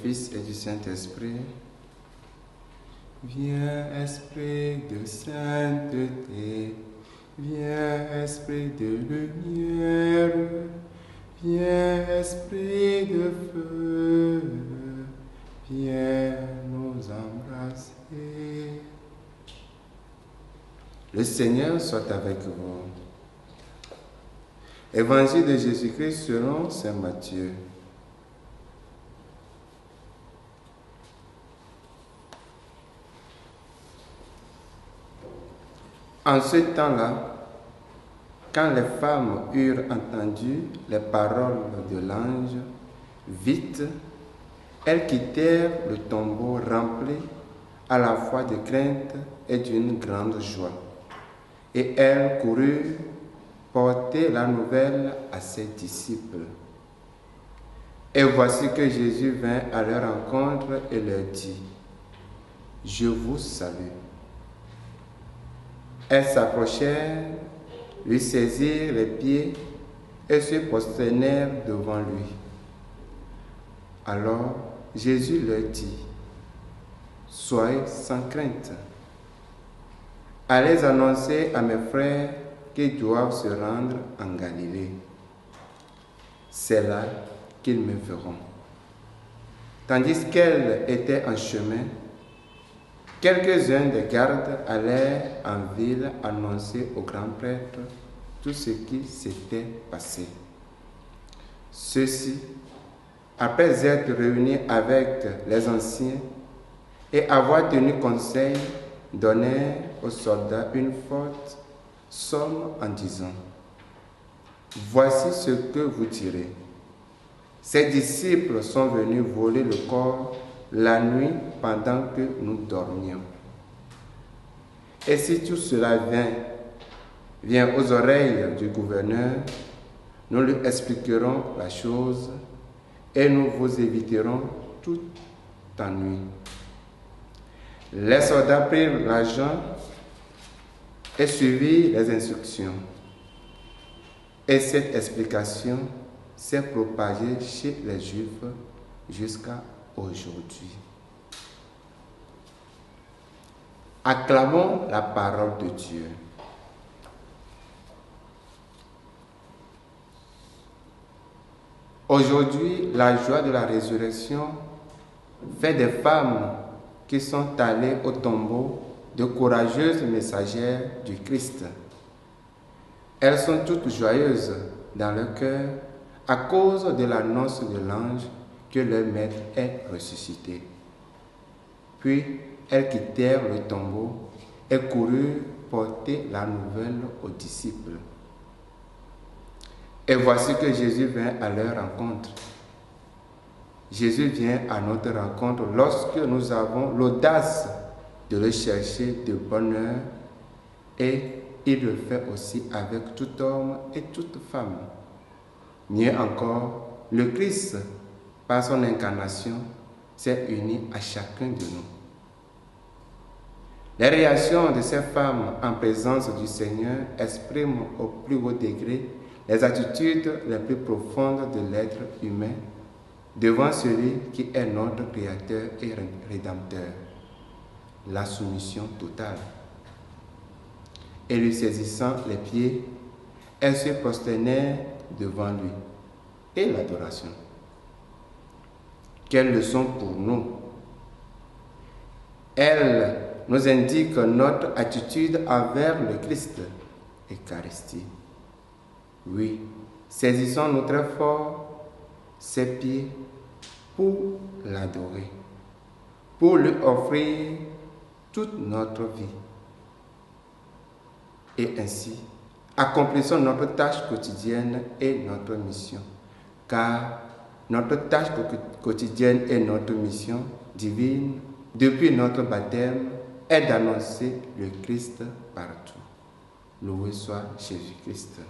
Fils et du Saint-Esprit. Viens, Esprit de sainteté, viens, Esprit de lumière, viens, Esprit de feu, viens nous embrasser. Le Seigneur soit avec vous. Évangile de Jésus-Christ selon saint Matthieu. En ce temps-là, quand les femmes eurent entendu les paroles de l'ange, vite, elles quittèrent le tombeau rempli à la fois de crainte et d'une grande joie. Et elles coururent porter la nouvelle à ses disciples. Et voici que Jésus vint à leur rencontre et leur dit, « Je vous salue. » Elles s'approchèrent, lui saisirent les pieds et se prosternèrent devant lui. Alors Jésus leur dit, « Soyez sans crainte. Allez annoncer à mes frères qu'ils doivent se rendre en Galilée. C'est là qu'ils me verront. » Tandis qu'elle était en chemin, quelques-uns des gardes allèrent en ville annoncer au grand prêtre tout ce qui s'était passé. Ceux-ci, après être réunis avec les anciens et avoir tenu conseil, donnèrent aux soldats une forte somme en disant, « Voici ce que vous direz. Ces disciples sont venus voler le corps la nuit pendant que nous dormions. Et si tout cela vient aux oreilles du gouverneur, nous lui expliquerons la chose et nous vous éviterons tout ennui. » Les soldats prirent l'argent et suivirent les instructions. Et cette explication s'est propagée chez les Juifs jusqu'à aujourd'hui. Acclamons la parole de Dieu. Aujourd'hui, la joie de la résurrection fait des femmes qui sont allées au tombeau de courageuses messagères du Christ. Elles sont toutes joyeuses dans leur cœur à cause de l'annonce de l'ange que leur maître est ressuscité. Puis elles quittèrent le tombeau et coururent porter la nouvelle aux disciples. Et voici que Jésus vint à leur rencontre. Jésus vient à notre rencontre lorsque nous avons l'audace de le chercher de bonne heure, et il le fait aussi avec tout homme et toute femme. Mieux encore, le Christ, par son incarnation, s'est uni à chacun de nous. Les réactions de ces femmes en présence du Seigneur expriment au plus haut degré les attitudes les plus profondes de l'être humain devant celui qui est notre Créateur et Rédempteur. La soumission totale. Et lui saisissant les pieds, elles se prosternèrent devant lui. Et l'adoration. Quelle leçon pour nous! Elle nous indique notre attitude envers le Christ, Eucharistie. Oui, saisissons-nous très fort ses pieds pour l'adorer, pour lui offrir toute notre vie. Et ainsi, accomplissons notre tâche quotidienne et notre mission, car notre tâche quotidienne et notre mission divine, depuis notre baptême, est d'annoncer le Christ partout. Loué soit Jésus-Christ.